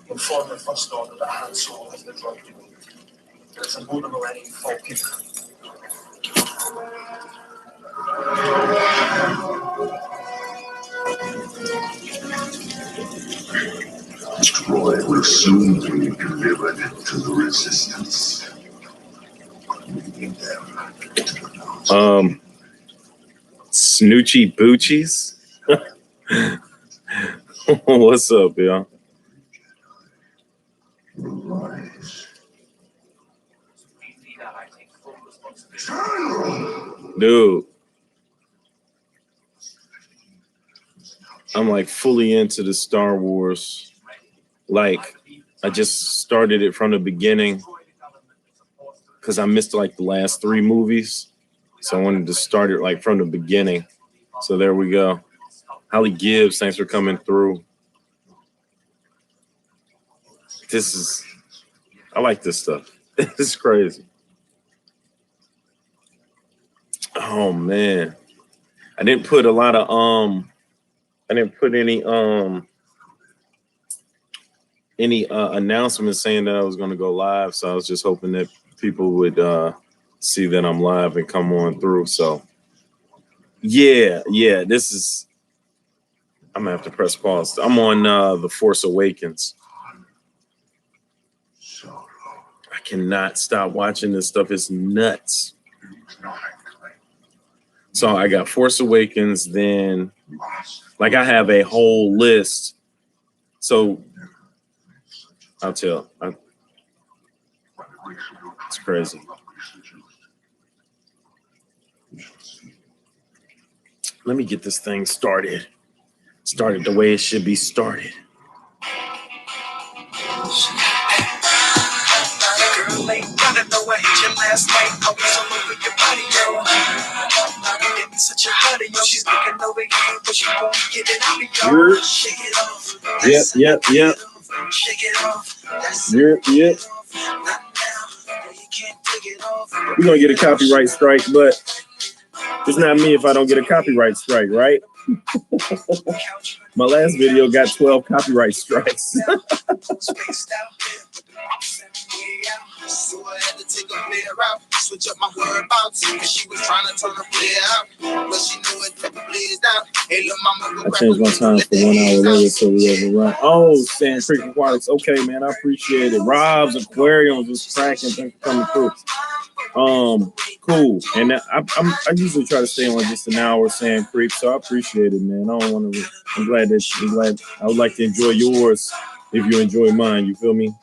Before the first order, the handsaw of the drug dealer. There's a motor already focusing. Troy will soon be delivered to the resistance. Leading them to the Snoochie Boochies. What's up, y'all? Dude, I'm like fully into the Star Wars. Like, I just started it from the beginning because I missed like the last 3 movies. So I wanted to start it like from the beginning. So there we go. Holly Gibbs, thanks for coming through. I like this stuff. It's crazy. Oh man. I didn't put a lot of I didn't put any announcements saying that I was going to go live. So I was just hoping that people would see that I'm live and come on through. So yeah, this is, I'm gonna have to press pause. I'm on The Force Awakens. I cannot stop watching this stuff. It's nuts. So I got Force Awakens, then like I have a whole list. So it's crazy. Let me get this thing started. Started the way it should be started. Yep. We're gonna get a copyright strike, but it's not me if I don't get a copyright strike, right? My last video got 12 copyright strikes. So I had to take a player out, switch up my whereabouts, because she was trying to turn her player out, but she knew it took the players down. Hey, little mama, I changed my time for 1 hour later, so we overrun. Oh, Sand Creek Aquatics. Okay, man, I appreciate it. Rob's Aquariums was cracking. Thanks for coming through. Cool. And I usually try to stay on just an hour, Sand Creek, so I appreciate it, man. I would like to enjoy yours if you enjoy mine. You feel me?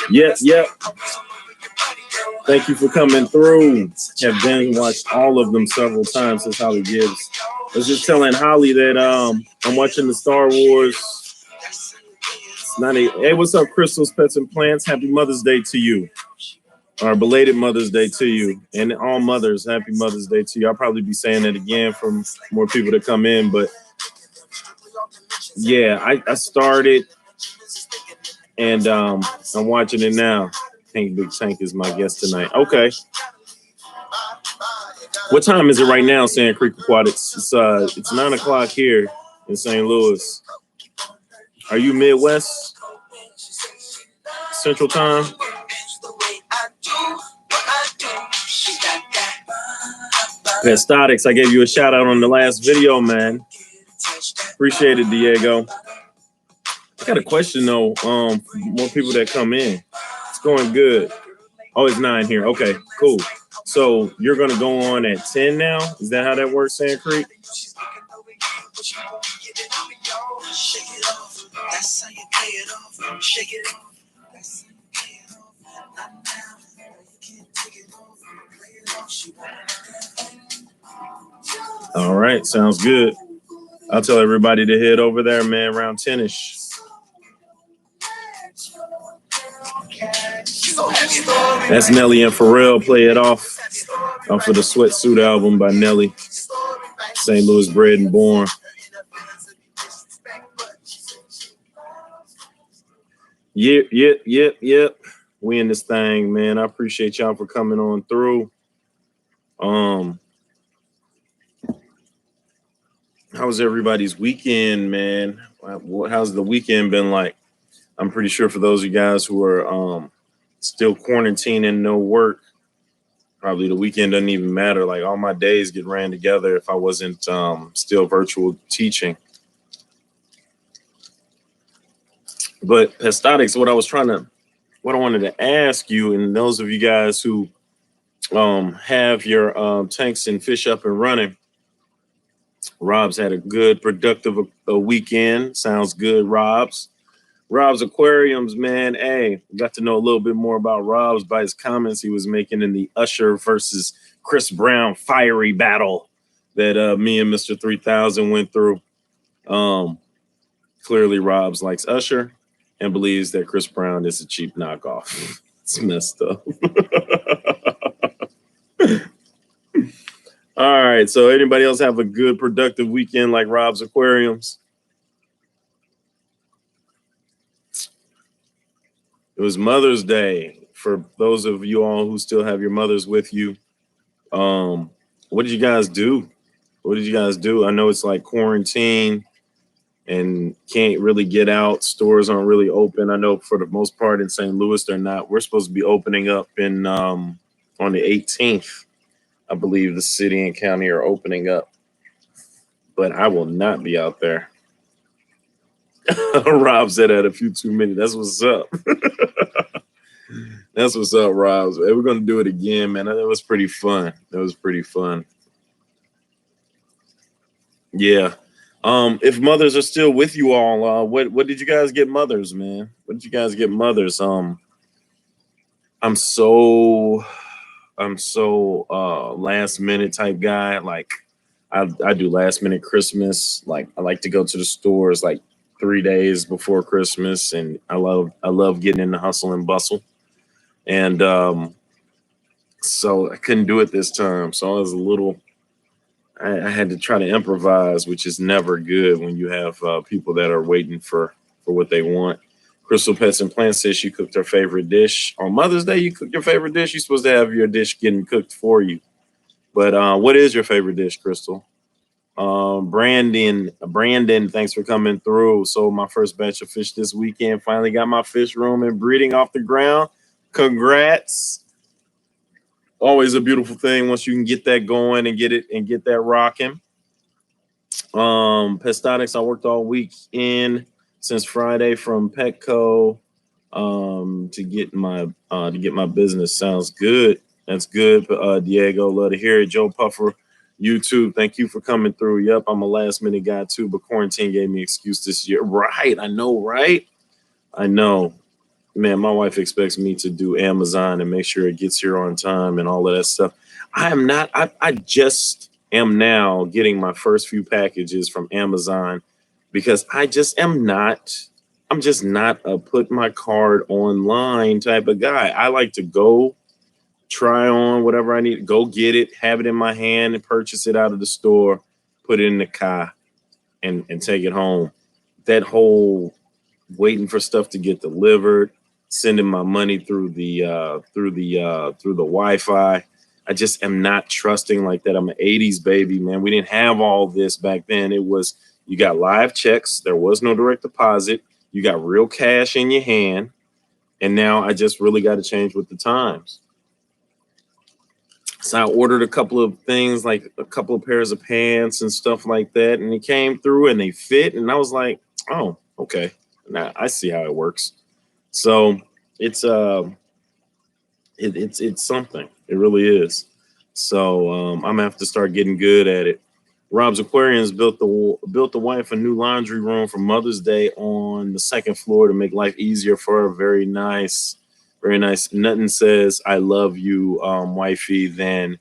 Yep. Thank you for coming through. Have been watched all of them several times since Holly Gibbs. I was just telling Holly that I'm watching the Star Wars. Hey, what's up, Crystals, Pets and Plants? Happy Mother's Day to you. Or belated Mother's Day to you. And all mothers, happy Mother's Day to you. I'll probably be saying it again for more people to come in, but yeah, I started and I'm watching it now. Tank Big Tank is my guest tonight. Okay. What time is it right now, Sand Creek Aquatics? It's 9 o'clock here in St. Louis. Are you Midwest? Central Time? Pestatics, I gave you a shout out on the last video, man. Appreciate it, Diego. I got a question though. More people that come in. It's going good. Oh, it's 9 here. Okay, cool. So you're gonna go on at 10 now? Is that how that works, Sand Creek? All right, sounds good. I'll tell everybody to head over there, man, around 10-ish. That's Nelly and Pharrell, Play It Off. off of the Sweatsuit album by Nelly. St. Louis bred and born. Yep. We in this thing, man. I appreciate y'all for coming on through. How was everybody's weekend, man? How's the weekend been like? I'm pretty sure for those of you guys who are still quarantining, no work, probably the weekend doesn't even matter. Like all my days get ran together if I wasn't still virtual teaching. But Pestatics, what I wanted to ask you, and those of you guys who have your tanks and fish up and running, Rob's had a good, productive weekend. Sounds good, Rob's Aquariums, man. Hey, got to know a little bit more about Rob's by his comments he was making in the Usher versus Chris Brown fiery battle that me and Mr. 3000 went through. Clearly, Rob's likes Usher and believes that Chris Brown is a cheap knockoff. It's messed up. All right, so anybody else have a good, productive weekend like Rob's Aquariums? It was Mother's Day. For those of you all who still have your mothers with you, what did you guys do? I know it's like quarantine and can't really get out. Stores aren't really open. I know for the most part in St. Louis, they're not. We're supposed to be opening up in on the 18th. I believe the city and county are opening up, but I will not be out there. Rob said that a few too many. That's what's up. That's what's up, Rob. Hey, we're going to do it again, man. That was pretty fun. Yeah. If mothers are still with you all, what did you guys get mothers, man? What did you guys get mothers? I'm so last minute type guy. Like I do last minute Christmas. Like I like to go to the stores like 3 days before Christmas, and I love getting in the hustle and bustle. And so I couldn't do it this time. So I was I had to try to improvise, which is never good when you have people that are waiting for what they want. Crystal Pets and Plants says she cooked her favorite dish. On Mother's Day, you cooked your favorite dish. You're supposed to have your dish getting cooked for you. But what is your favorite dish, Crystal? Brandon, thanks for coming through. Sold my first batch of fish this weekend. Finally got my fish room and breeding off the ground. Congrats. Always a beautiful thing once you can get that going and get that rocking. Pestatics, I worked all weekend since Friday from Petco to get my business. Sounds good. That's good. Diego, love to hear it. Joe Puffer, YouTube, thank you for coming through. Yep, I'm a last minute guy too, but quarantine gave me excuse this year. Right, I know, right? I know. Man, my wife expects me to do Amazon and make sure it gets here on time and all of that stuff. I just am now getting my first few packages from Amazon because I'm just not a put my card online type of guy. I like to go try on whatever I need, go get it, have it in my hand and purchase it out of the store, put it in the car and take it home. That whole waiting for stuff to get delivered, sending my money through the Wi-Fi. I just am not trusting like that. I'm an 80s baby, man. We didn't have all this back then. It was, you got live checks. There was no direct deposit. You got real cash in your hand. And now I just really got to change with the times. So I ordered a couple of things, like a couple of pairs of pants and stuff like that. And it came through and they fit. And I was like, oh, okay. Now I see how it works. So it's something. It really is. So I'm gonna have to start getting good at it. Rob's Aquariums built the wife a new laundry room for Mother's Day on the second floor to make life easier for her. Very nice, very nice. Nothing says I love you, wifey. Then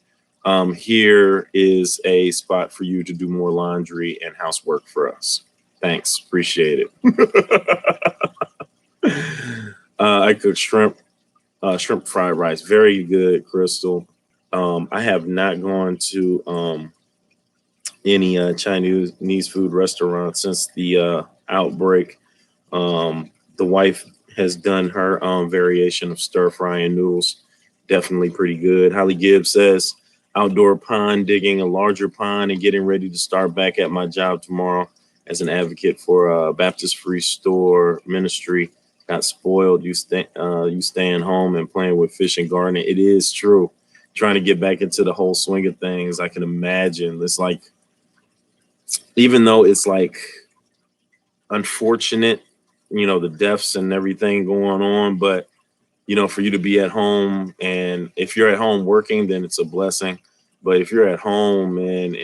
here is a spot for you to do more laundry and housework for us. Thanks, appreciate it. I cooked shrimp fried rice. Very good, Crystal. I have not gone to any Chinese food restaurants since the outbreak. The wife has done her variation of stir frying noodles. Definitely pretty good. Holly Gibbs says, outdoor pond digging a larger pond and getting ready to start back at my job tomorrow as an advocate for Baptist Free Store Ministry. Got spoiled. You staying home and playing with fish and gardening. It is true. Trying to get back into the whole swing of things. I can imagine. It's like, even though it's like unfortunate, the deaths and everything going on, but for you to be at home, and if you're at home working, then it's a blessing. But if you're at home and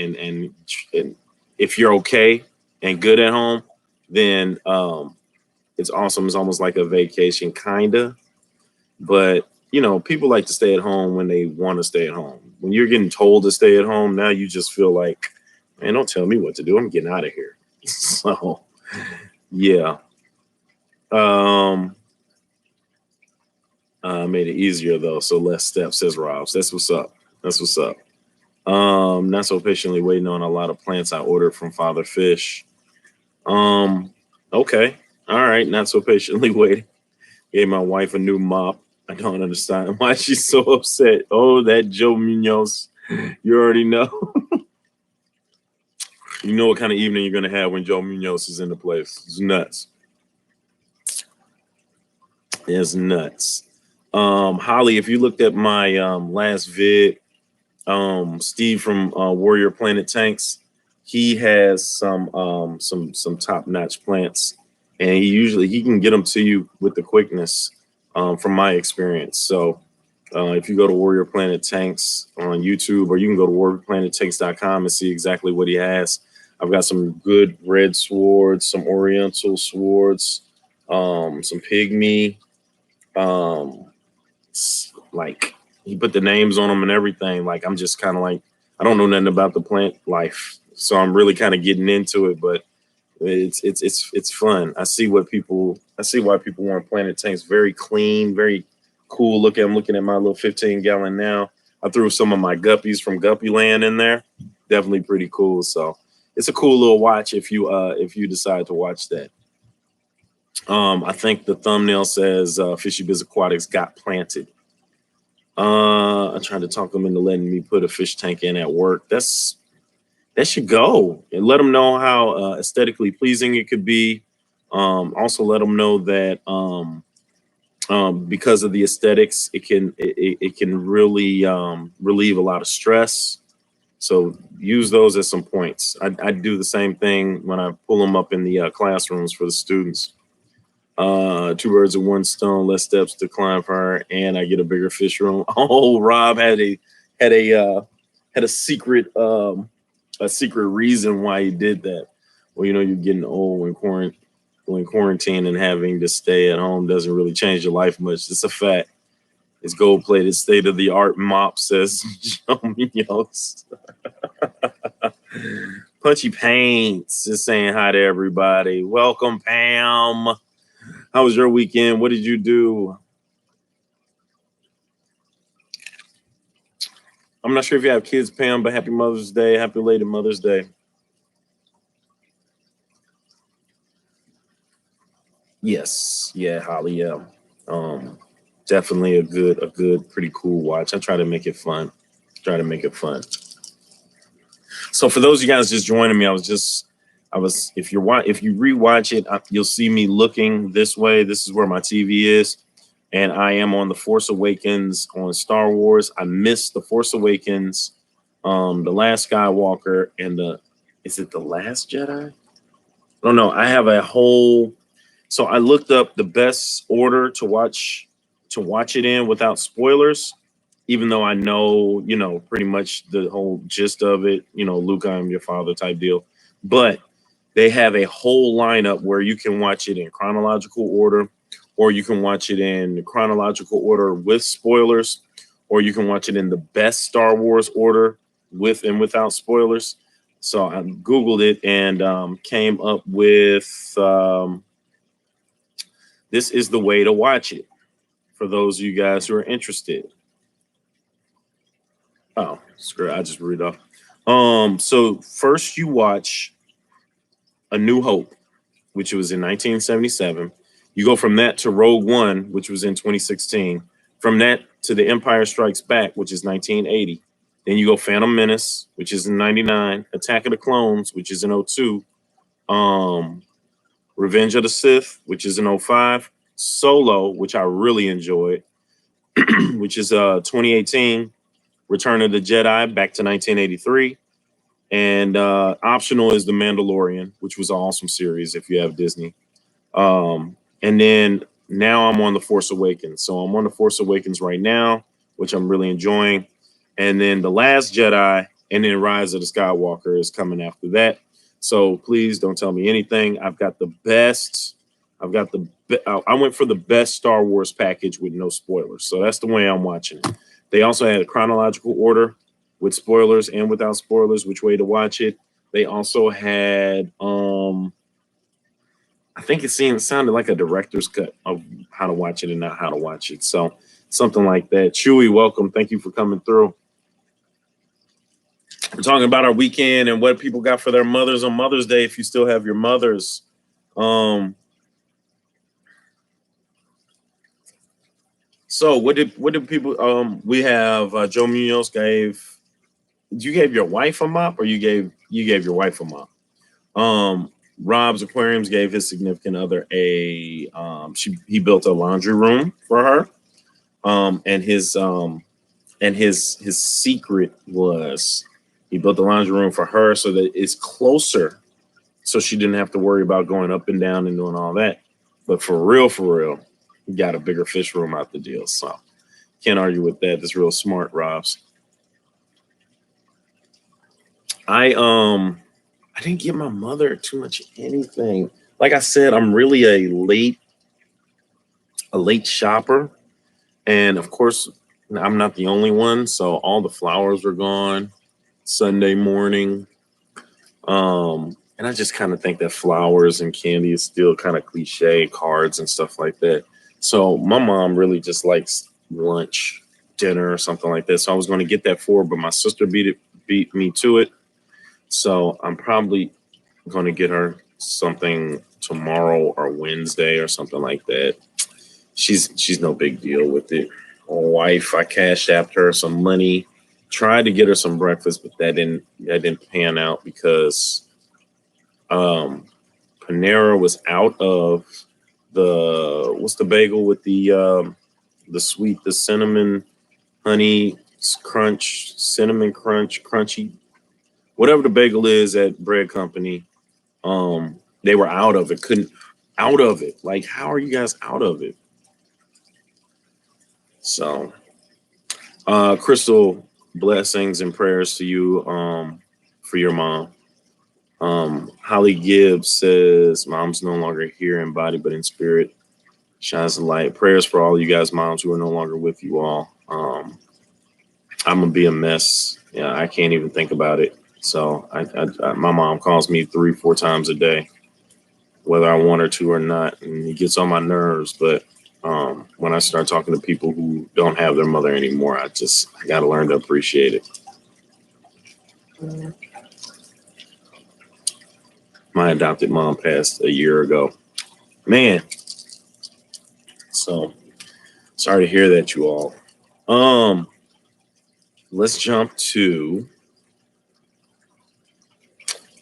if you're okay and good at home, then it's awesome. It's almost like a vacation, kinda. But people like to stay at home when they want to stay at home. When you're getting told to stay at home, now you just feel like, man, don't tell me what to do. I'm getting out of here. So, yeah. Made it easier though, so less steps, says Robs. That's what's up. That's what's up. Not so patiently waiting on a lot of plants I ordered from Father Fish. Okay. All right, not so patiently waiting. Gave my wife a new mop. I don't understand why she's so upset. Oh, that Joe Munoz. You already know. You know what kind of evening you're gonna have when Joe Munoz is in the place. It's nuts. It's nuts. Holly, if you looked at my last vid, Steve from Warrior Planet Tanks, he has some top-notch plants, and he can get them to you with the quickness, from my experience. So if you go to Warrior Planet Tanks on YouTube, or you can go to warriorplanettanks.com and see exactly what he has. I've got some good red swords, some oriental swords, some pygmy, like he put the names on them and everything. Like, I'm just kind of like, I don't know nothing about the plant life, so I'm really kind of getting into it. But it's fun. I see why people want Planet Tanks. Very clean, very cool looking. I'm looking at my little 15-gallon now. I threw some of my guppies from Guppyland in there. Definitely pretty cool. So it's a cool little watch if you decide to watch that. I think the thumbnail says Fishy Biz Aquatics got planted. I'm trying to talk them into letting me put a fish tank in at work. That should go, and let them know how aesthetically pleasing it could be. Also let them know that because of the aesthetics, it can really relieve a lot of stress. So use those as some points. I do the same thing when I pull them up in the classrooms for the students. 2 birds with 1 stone, less steps to climb for her, and I get a bigger fish room. Oh, Rob had a secret reason why he did that. Well, you're getting old when quarantine and having to stay at home doesn't really change your life much. It's a fact. It's gold-plated, state-of-the-art mop, says Joe Munoz. Punchy Paints is saying hi to everybody. Welcome, Pam. How was your weekend? What did you do? I'm not sure if you have kids, Pam, but happy Mother's Day. Happy late Mother's Day. Yes. Yeah, Holly. Yeah. Definitely a good, pretty cool watch. I try to make it fun. So for those of you guys just joining me, if you rewatch it, you'll see me looking this way. This is where my TV is, and I am on The Force Awakens on Star Wars. I missed The Force Awakens, The Last Skywalker, and is it The Last Jedi? I don't know. I have a whole. So I looked up the best order to watch it in without spoilers, even though I know, pretty much the whole gist of it, Luke, I am your father type deal. But they have a whole lineup where you can watch it in chronological order, or you can watch it in chronological order with spoilers, or you can watch it in the best Star Wars order with and without spoilers. So I Googled it and came up with this is the way to watch it for those of you guys who are interested. Oh, screw it. I just read off. So first you watch A New Hope, which was in 1977. You go from that to Rogue One, which was in 2016. From that to The Empire Strikes Back, which is 1980. Then you go Phantom Menace, which is in 99. Attack of the Clones, which is in 02. Revenge of the Sith, which is in 05. Solo, which I really enjoyed, which is 2018. Return of the Jedi, back to 1983. And optional is The Mandalorian, which was an awesome series if you have Disney. And then now I'm on The Force Awakens. So I'm on The Force Awakens right now, which I'm really enjoying. And then The Last Jedi and then Rise of the Skywalker is coming after that. So please don't tell me anything. I've got the best. I went for the best Star Wars package with no spoilers. So that's the way I'm watching it. They also had a chronological order with spoilers and without spoilers, which way to watch it. They also had, I think it sounded like a director's cut of how to watch it and not how to watch it. So something like that. Chewy, welcome. Thank you for coming through. We're talking about our weekend and what people got for their mothers on Mother's Day. If you still have your mothers, so what did people? We have Joe Munoz gave. You gave your wife a mop, or you gave your wife a mop. Rob's Aquariums gave his significant other a. He built a laundry room for her, and his secret was he built the laundry room for her so that it's closer, so she didn't have to worry about going up and down and doing all that. But for real, he got a bigger fish room out the deal. So can't argue with that. That's real smart, Rob's. I didn't give my mother too much anything. Like I said, I'm really a late shopper. And of course, I'm not the only one. So all the flowers were gone Sunday morning. And I just kind of think that flowers and candy is still kind of cliche, cards and stuff like that. So my mom really just likes lunch, dinner, or something like that. So I was going to get that for her, but my sister beat me to it. So I'm probably going to get her something tomorrow or Wednesday or something like that. She's no big deal with it. My wife, I cashed after her some money, tried to get her some breakfast, but that didn't pan out because Panera was out of what's the bagel with the sweet, the cinnamon honey crunch, cinnamon crunch, crunchy, whatever the bagel is at Bread Company. They were out of it. Like, how are you guys out of it? So, Crystal, blessings and prayers to you for your mom. Holly Gibbs says, mom's no longer here in body, but in spirit. Shines the light. Prayers for all you guys' moms who are no longer with you all. I'm going to be a mess. Yeah, I can't even think about it. So my mom calls me 3-4 times a day, whether I want her to or not. And it gets on my nerves. But when I start talking to people who don't have their mother anymore, I got to learn to appreciate it. My adopted mom passed a year ago. Man. So sorry to hear that, you all. Let's jump to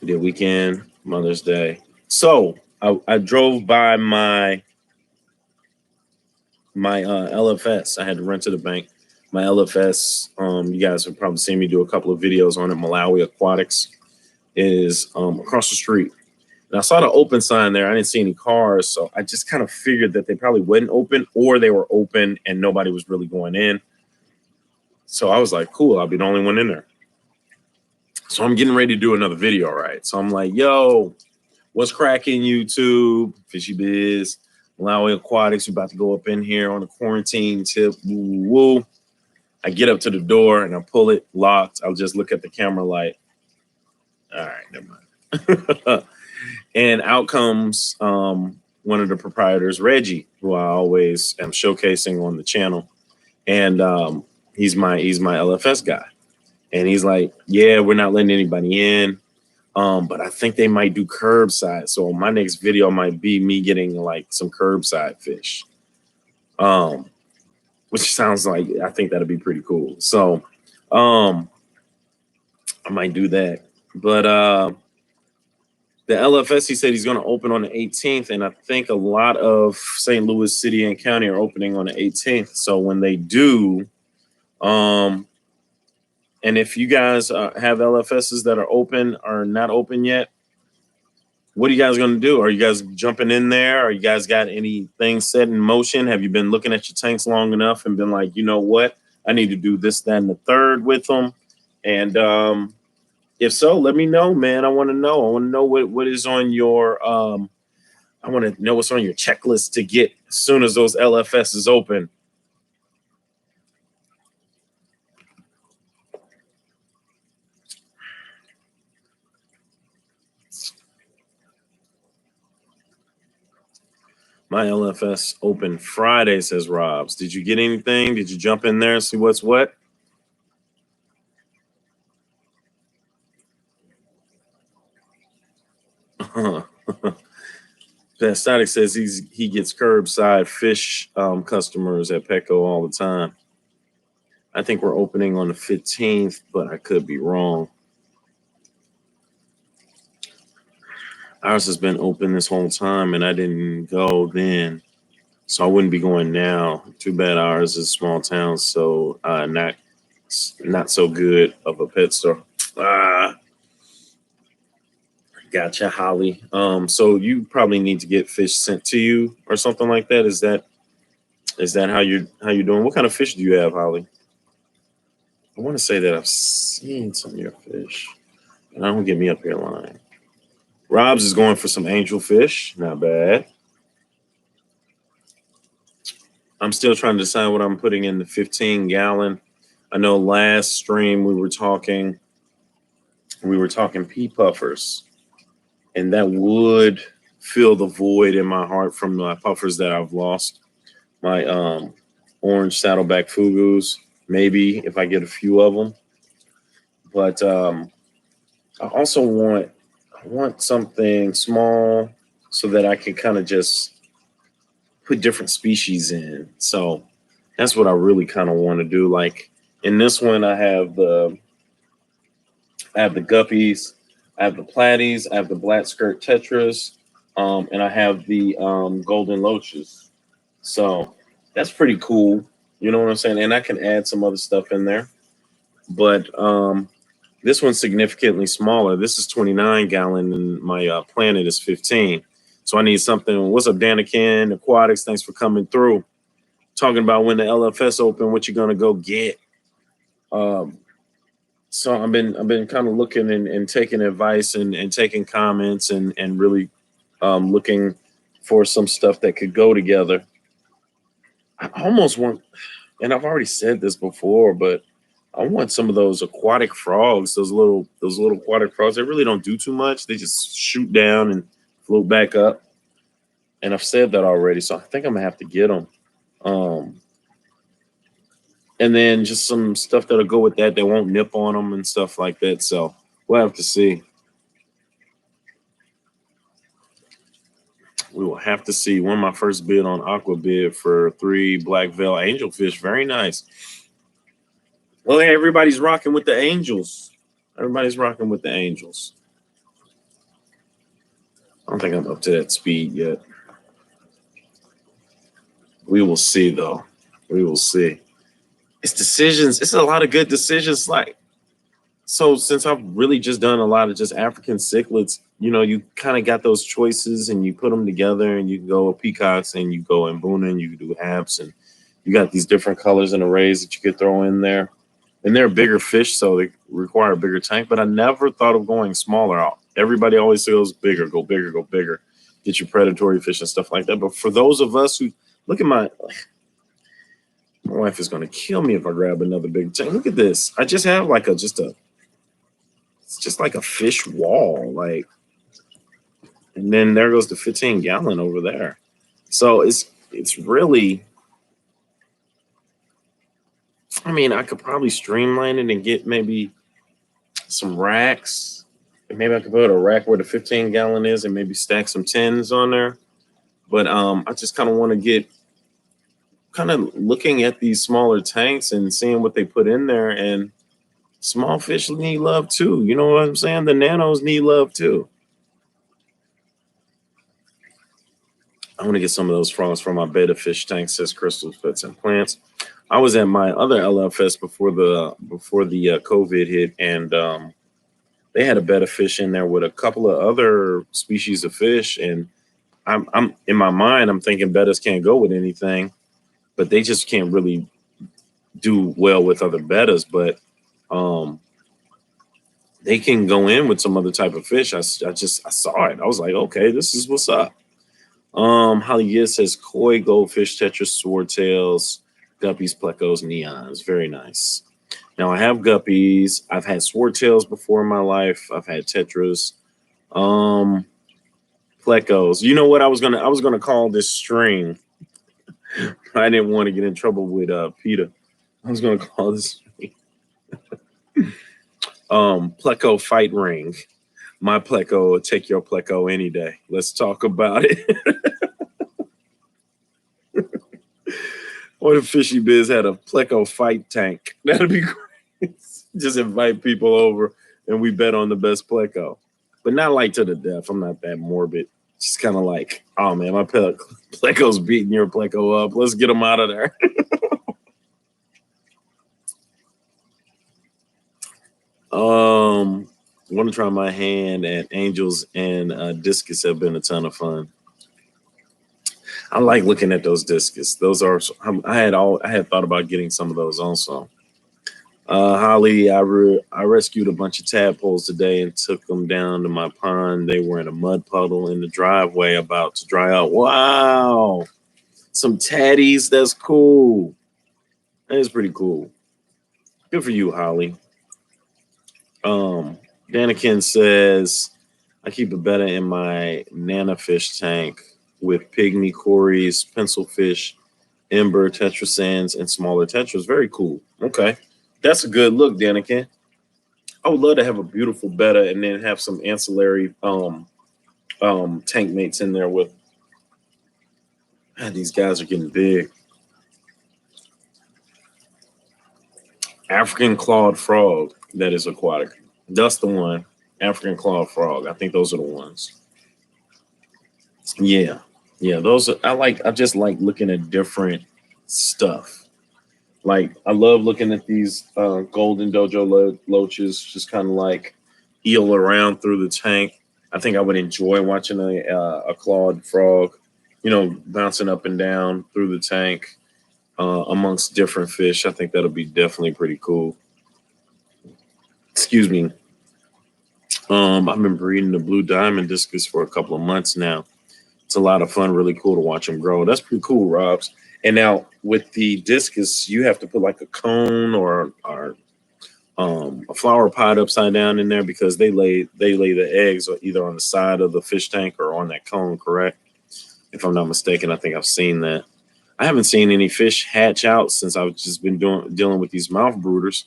the weekend, Mother's Day. So I drove by my LFS. I had to rent to the bank. My LFS, you guys have probably seen me do a couple of videos on it. Malawi Aquatics is across the street. And I saw the open sign there. I didn't see any cars, so I just kind of figured that they probably wasn't open, or they were open and nobody was really going in. So I was like, cool, I'll be the only one in there. So I'm getting ready to do another video, right? So I'm like, yo, what's cracking, YouTube? Fishy Biz, Malawi Aquatics. We're about to go up in here on a quarantine tip. Woo, woo. I get up to the door and I pull it, locked. I'll just look at the camera like, all right, never mind. And out comes one of the proprietors, Reggie, who I always am showcasing on the channel. And he's my LFS guy. And he's like, yeah, we're not letting anybody in. But I think they might do curbside. So my next video might be me getting like some curbside fish. Which sounds like, I think that'd be pretty cool. So I might do that. But the LFS, he said he's going to open on the 18th. And I think a lot of St. Louis City and County are opening on the 18th. So when they do, and if you guys have LFSs that are open or not open yet, what are you guys going to do? Are you guys jumping in there? Are you guys got anything set in motion? Have you been looking at your tanks long enough and been like, you know what? I need to do this, that, and the third with them. And if so, let me know, man. I want to know. I want to know what is on your I want to know what's on your checklist to get as soon as those LFSs open. My LFS open Friday, says Robs. Did you get anything? Did you jump in there and see what's what? Static says he gets curbside fish customers at Petco all the time. I think we're opening on the 15th, but I could be wrong. Ours has been open this whole time, and I didn't go then, so I wouldn't be going now. Too bad ours is small town, so not so good of a pet store. Gotcha, Holly. So you probably need to get fish sent to you or something like that. Is that how you're doing? What kind of fish do you have, Holly? I want to say that I've seen some of your fish. And don't get me up here lying. Rob's is going for some angelfish. Not bad. I'm still trying to decide what I'm putting in the 15-gallon. I know last stream we were talking pea puffers, and that would fill the void in my heart from my puffers that I've lost. My orange saddleback fugus, maybe if I get a few of them. But I also want something small so that I can kind of just put different species in. So that's what I really kind of want to do. Like in this one, I have the guppies, I have the platies, I have the black skirt tetras, and I have the golden loaches. So that's pretty cool. You know what I'm saying? And I can add some other stuff in there. But this one's significantly smaller. This is 29-gallon, and my Planet is 15. So I need something. What's up, Danikin Aquatics? Thanks for coming through. Talking about when the LFS open, what you're gonna go get. So I've been kind of looking and taking advice and taking comments and really looking for some stuff that could go together. I almost want, and I've already said this before, but I want some of those aquatic frogs, those little aquatic frogs. They really don't do too much. They just shoot down and float back up. And I've said that already, so I think I'm gonna have to get them. And then just some stuff that'll go with that. They won't nip on them and stuff like that. So we'll have to see. We will have to see. Won my first bid on Aqua Bid for 3 black veil angelfish. Very nice. Well, hey, everybody's rocking with the angels. Everybody's rocking with the angels. I don't think I'm up to that speed yet. We will see, though. We will see. It's decisions. It's a lot of good decisions. Like, so since I've really just done a lot of just African cichlids, you know, you kind of got those choices and you put them together, and you can go with peacocks and you go in Boona and you can do haps, and you got these different colors and arrays that you could throw in there. And they're bigger fish, so they require a bigger tank. But I never thought of going smaller. Everybody always says bigger, go bigger, go bigger. Get your predatory fish and stuff like that. But for those of us who look at my wife is going to kill me if I grab another big tank. Look at this. I just have like it's just like a fish wall, like, and then there goes the 15-gallon over there. So it's really, I mean, I could probably streamline it and get maybe some racks. And maybe I could put a rack where the 15-gallon is and maybe stack some 10s on there. But I just kind of want to get kind of looking at these smaller tanks and seeing what they put in there. And small fish need love too. You know what I'm saying? The nanos need love too. I want to get some of those frogs from my betta fish tank, says Crystal Pets and Plants. I was at my other LFS before the COVID hit, and they had a betta fish in there with a couple of other species of fish. And I'm in my mind, I'm thinking bettas can't go with anything, but they just can't really do well with other bettas. But they can go in with some other type of fish. I saw it. I was like, okay, this is what's up. Holly Giz says koi, goldfish, tetras, swordtails, guppies, plecos, neons. Very nice. Now I have guppies. I've had swordtails before in my life. I've had tetras. Plecos. You know what I was gonna call this string. I didn't want to get in trouble with PETA. I was gonna call this string. Pleco fight ring. My pleco will take your pleco any day. Let's talk about it. What if Fishy Biz had a pleco fight tank? That'd be great. Just invite people over and we bet on the best pleco. But not like to the death. I'm not that morbid. Just kind of like, oh man, my pleco's beating your pleco up. Let's get them out of there. I want to try my hand at angels and discus. Have been a ton of fun. I like looking at those discus. Those are I had thought about getting some of those also. Holly, I rescued a bunch of tadpoles today and took them down to my pond. They were in a mud puddle in the driveway about to dry out. Wow, some taddies. That's cool. That is pretty cool. Good for you, Holly. Danikin says, I keep a betta in my Nana fish tank with pygmy cories, pencil fish, ember, tetrasands, and smaller tetras. Very cool. Okay. That's a good look, Danikin. I would love to have a beautiful betta and then have some ancillary tank mates in there with. Man, these guys are getting big. African clawed frog that is aquatic. That's the one. African clawed frog. I think those are the ones. Yeah. Those are, I just like looking at different stuff. Like I love looking at these golden dojo loaches, just kind of like eel around through the tank. I think I would enjoy watching a clawed frog, bouncing up and down through the tank amongst different fish. I think that'll be definitely pretty cool. Excuse me. I've been breeding the blue diamond discus for a couple of months now. It's a lot of fun, really cool to watch them grow. That's pretty cool, Robs. And now with the discus, you have to put like a cone or a flower pot upside down in there because they lay the eggs either on the side of the fish tank or on that cone, correct? If I'm not mistaken, I think I've seen that. I haven't seen any fish hatch out since I've just been dealing with these mouth brooders.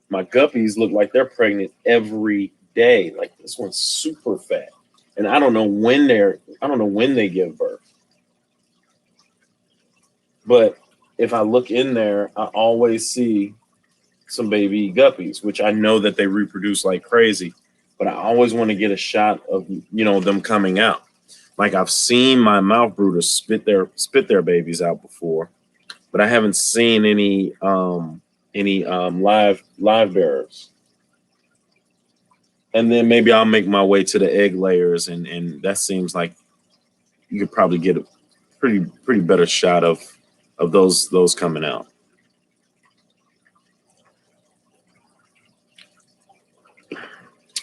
My guppies look like they're pregnant every day. Like this one's super fat. And I don't know when they give birth. But if I look in there, I always see some baby guppies, which I know that they reproduce like crazy. But I always want to get a shot of them coming out. Like I've seen my mouth brooders spit their babies out before, but I haven't seen any live bearers. And then maybe I'll make my way to the egg layers, and that seems like you could probably get a pretty better shot of those coming out.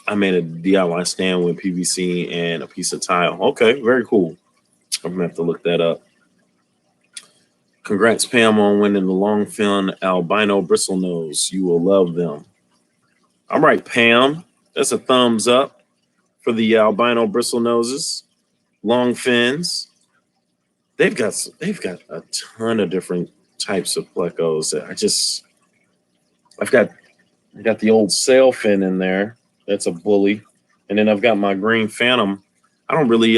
I made a DIY stand with PVC and a piece of tile. Okay, very cool. I'm gonna have to look that up. Congrats, Pam, on winning the longfin albino bristlenose. You will love them. All right, Pam. That's a thumbs up for the albino bristlenoses, long fins. They've got a ton of different types of plecos. I've got I got the old Sailfin in there. That's a bully. And then I've got my Green Phantom. I really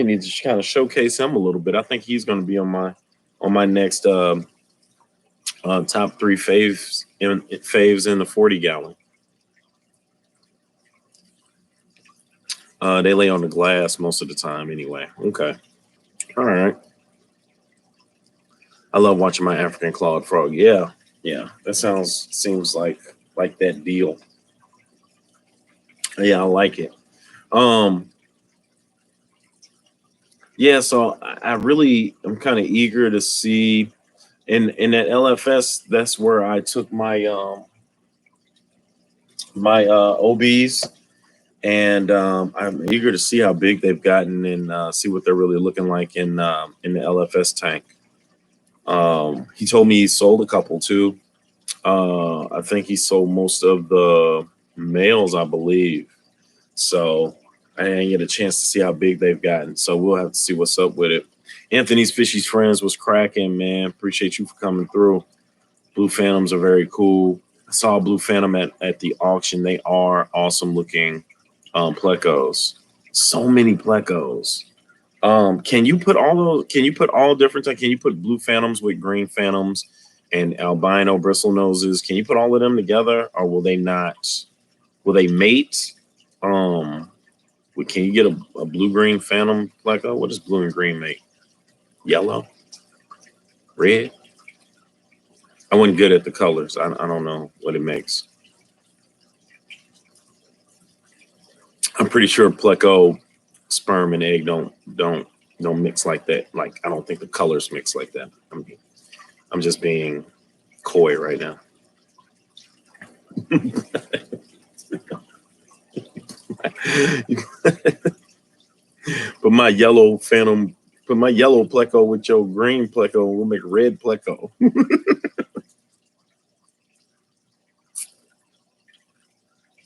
need to kind of showcase him a little bit. I think he's going to be on my next top 3 faves in the 40 gallon. They lay on the glass most of the time anyway. Okay. All right. I love watching my African clawed frog. Yeah. That seems like that deal. Yeah, I like it. Yeah, so I really am kind of eager to see in that LFS. That's where I took my OBs, and I'm eager to see how big they've gotten and see what they're really looking like in the LFS tank. He told me he sold a couple too. I think he sold most of the males, I believe. So I didn't get a chance to see how big they've gotten. So we'll have to see what's up with it. Anthony's Fishy's Friends was cracking, man. Appreciate you for coming through. Blue Phantoms are very cool. I saw a Blue Phantom at the auction. They are awesome looking plecos. So many plecos. Can you put all different types? Can you put Blue Phantoms with Green Phantoms and albino bristle noses? Can you put all of them together, or will they not? Will they mate? Can you get a blue-green Phantom pleco? What does blue and green make? Yellow? Red? I wasn't good at the colors. I don't know what it makes. I'm pretty sure pleco sperm and egg don't mix like that. Like, I don't think the colors mix like that. I'm just being coy right now. Put my yellow Phantom, put my yellow pleco with your green pleco, and we'll make red pleco.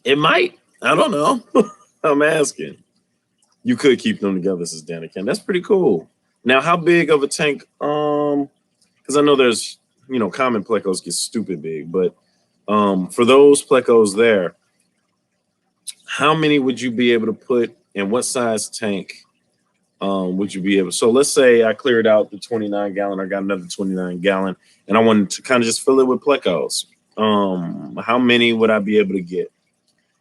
It might. I don't know. I'm asking. You could keep them together, says Danican. That's pretty cool. Now, how big of a tank? Because I know there's, common plecos get stupid big, but for those plecos there, how many would you be able to put in what size tank would you be able? So let's say I cleared out the 29 gallon, I got another 29 gallon, and I wanted to kind of just fill it with plecos. How many would I be able to get?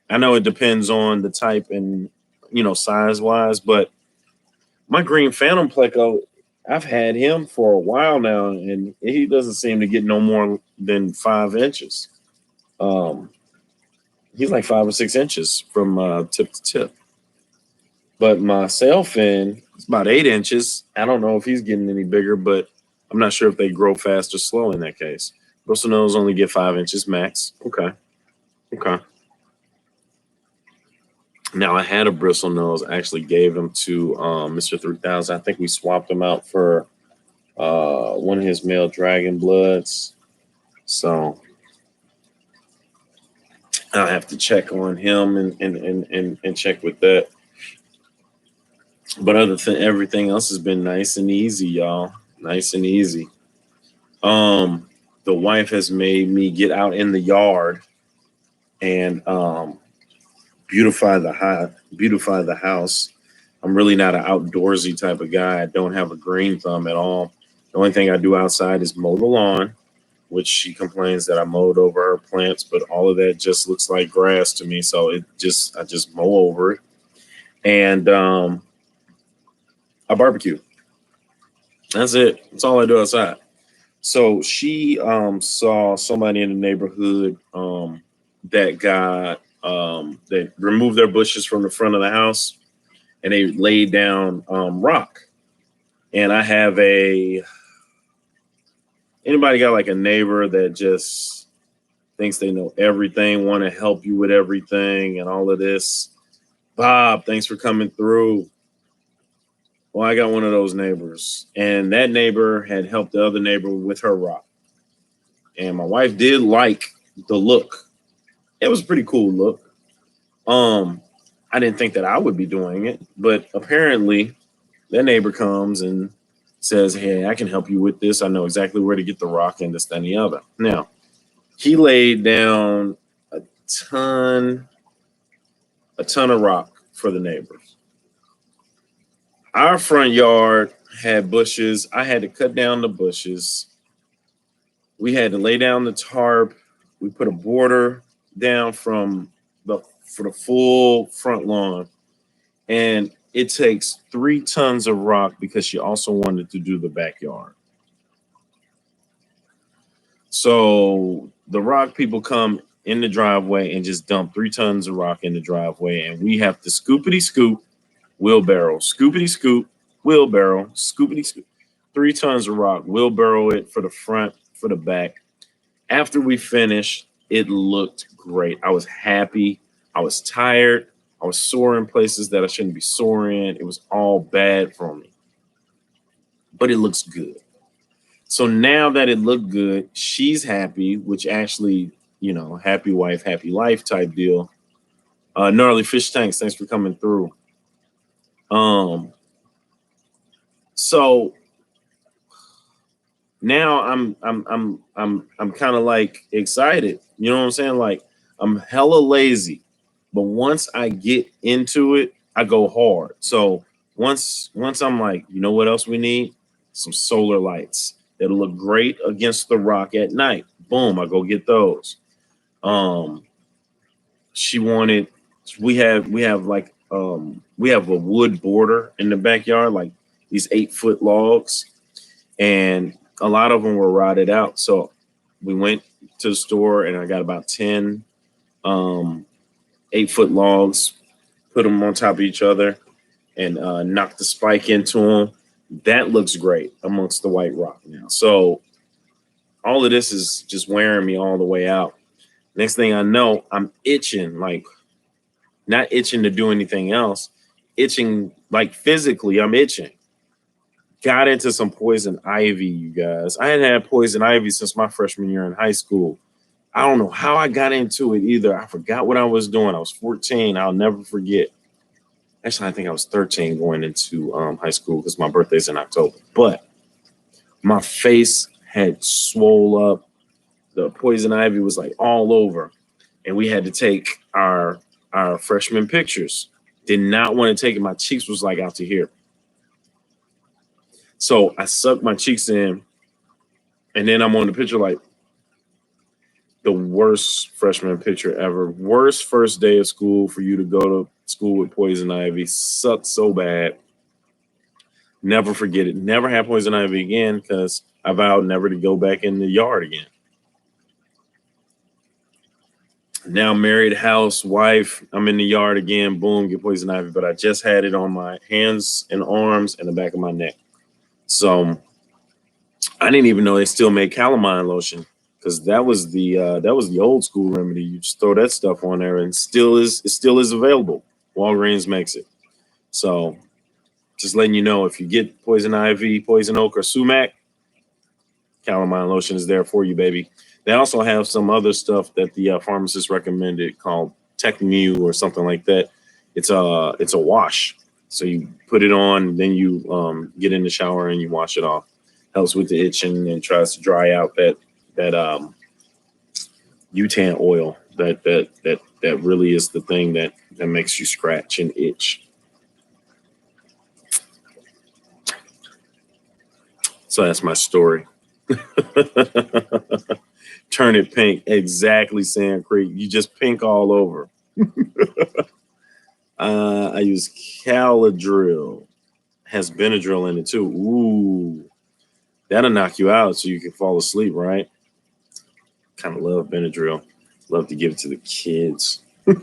I know it depends on the type and, size wise, but my Green Phantom pleco, I've had him for a while now, and he doesn't seem to get no more than 5 inches. He's like 5 or 6 inches from tip to tip. But my Sailfin is about 8 inches. I don't know if he's getting any bigger, but I'm not sure if they grow fast or slow in that case. Bristle nose only get 5 inches max. Okay. Now, I had a bristle nose. I actually gave him to Mr. 3000. I think we swapped him out for one of his male Dragon Bloods. So I'll have to check on him and check with that. But other than everything else has been nice and easy, y'all. Nice and easy. The wife has made me get out in the yard and beautify the house. I'm really not an outdoorsy type of guy. I don't have a green thumb at all. The only thing I do outside is mow the lawn, which she complains that I mowed over her plants, but all of that just looks like grass to me. So I just mow over it. And I barbecue. That's it. That's all I do outside. So she saw somebody in the neighborhood that got they removed their bushes from the front of the house and they laid down rock. And I have anybody got like a neighbor that just thinks they know everything, want to help you with everything and all of this? Bob, thanks for coming through. Well, I got one of those neighbors, and that neighbor had helped the other neighbor with her rock. And my wife did like the look. It was a pretty cool look. I didn't think that I would be doing it, but apparently that neighbor comes and says, hey, I can help you with this. I know exactly where to get the rock and this, that, and the other. Now, He laid down a ton of rock for the neighbors. Our front yard had bushes. I had to cut down the bushes. We had to lay down the tarp. We put a border down for the full front lawn. And it takes 3 tons of rock because she also wanted to do the backyard. So the rock people come in the driveway and just dump 3 tons of rock in the driveway. And we have to scoopity scoop, wheelbarrow, scoopity scoop, wheelbarrow, scoopity scoop. 3 tons of rock, wheelbarrow it for the front, for the back. After we finished, it looked great. I was happy. I was tired. I was sore in places that I shouldn't be sore in. It was all bad for me. But it looks good. So now that it looked good, she's happy, which actually, you know, happy wife, happy life type deal. Gnarly Fish Tanks, thanks for coming through. So now I'm kind of like excited. You know what I'm saying? Like, I'm hella lazy, but once I get into it, I go hard. So once I'm like, you know what else we need? Some solar lights that'll look great against the rock at night. Boom, I go get those. She wanted, we have a wood border in the backyard, like these 8-foot logs, and a lot of them were rotted out. So we went to the store and I got about 10 8-foot logs, put them on top of each other, and knocked the spike into them. That looks great amongst the white rock now. So all of this is just wearing me all the way out. Next thing I know, I'm itching, like not itching to do anything else, itching like physically, I'm itching. Got into some poison ivy, you guys. I had poison ivy since my freshman year in high school. I don't know how I got into it either. I forgot what I was doing. I was 14. I'll never forget. Actually, I think I was 13 going into high school because my birthday's in October. But my face had swole up. The poison ivy was like all over. And we had to take our freshman pictures. Did not want to take it. My cheeks was like out to here. So I sucked my cheeks in. And then I'm on the picture like the worst freshman picture ever. Worst first day of school for you to go to school with poison ivy. Sucked so bad. Never forget it. Never have poison ivy again because I vowed never to go back in the yard again. Now married, house, wife. I'm in the yard again. Boom, get poison ivy. But I just had it on my hands and arms and the back of my neck. So I didn't even know they still made calamine lotion because that was the old school remedy. You just throw that stuff on there and it still is available. Walgreens makes it. So just letting you know, if you get poison ivy, poison oak, or sumac, calamine lotion is there for you, baby. They also have some other stuff that the pharmacist recommended called Tecmu or something like that. It's a wash. So you put it on, then you get in the shower and you wash it off. Helps with the itching and tries to dry out that Utan oil that really is the thing that makes you scratch and itch. So that's my story. Turn it pink. Exactly, Sand Creek. You just pink all over. I use Caladril. Has Benadryl in it too. Ooh. That'll knock you out so you can fall asleep, right? Kind of love Benadryl. Love to give it to the kids. I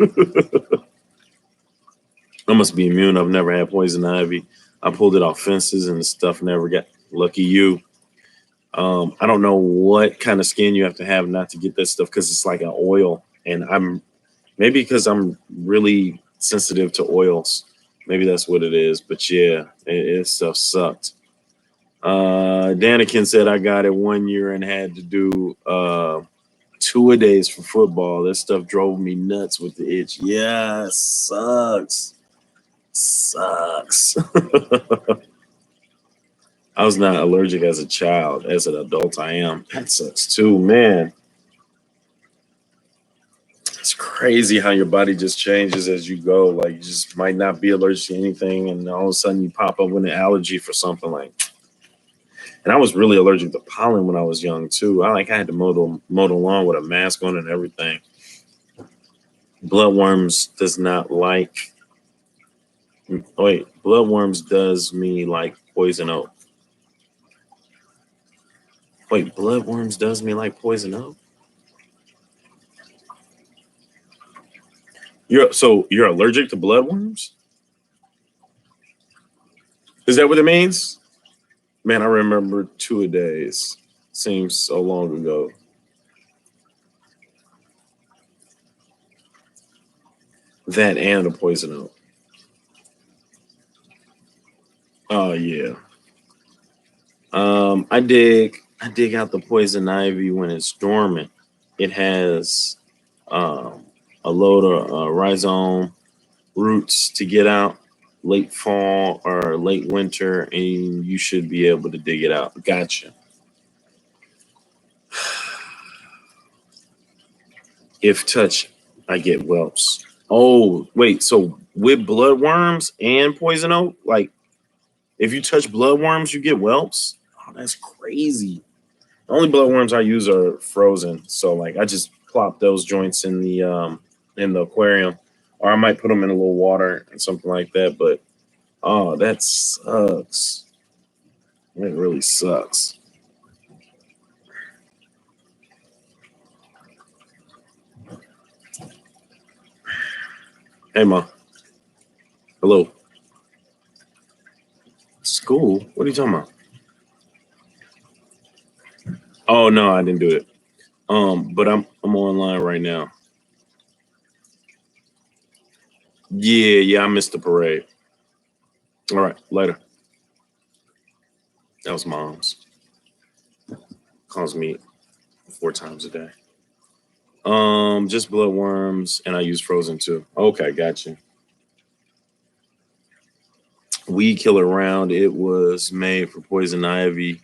must be immune. I've never had poison ivy. I pulled it off fences and the stuff never got. Lucky you. I don't know what kind of skin you have to have not to get that stuff because it's like an oil. And maybe because I'm really sensitive to oils. Maybe that's what it is. But yeah, it stuff sucked. Danikin said I got it 1 year and had to do 2-a-days for football. That stuff drove me nuts with the itch. Yeah, sucks. I was not allergic as a child. As an adult, I am. That sucks too, man. It's crazy how your body just changes as you go. Like you just might not be allergic to anything, and all of a sudden you pop up with an allergy for something like. And I was really allergic to pollen when I was young too. I had to mow the lawn with a mask on and everything. Bloodworms does not like. Wait, bloodworms does me like poison oak. Wait, bloodworms does me like poison oak. You're allergic to bloodworms? Is that what it means? Man, I remember 2-a-days. Seems so long ago. That and the poison oak. Oh yeah. I dig out the poison ivy when it's dormant. It has a load of rhizome roots to get out late fall or late winter, and you should be able to dig it out. Gotcha. If touch, I get whelps. Oh, wait. So with bloodworms and poison oak, like if you touch bloodworms, you get whelps? Oh, that's crazy. The only bloodworms I use are frozen. So like I just plop those joints in the aquarium, or I might put them in a little water and something like that. But oh, that sucks. It really sucks. Hey, Ma. Hello. School? What are you talking about? Oh no, I didn't do it. But I'm online right now. Yeah, I missed the parade. All right, later. That was Mom's. Calls me 4 times a day. Just bloodworms, and I use frozen too. Okay, gotcha. Weed killer round. It was made for poison ivy.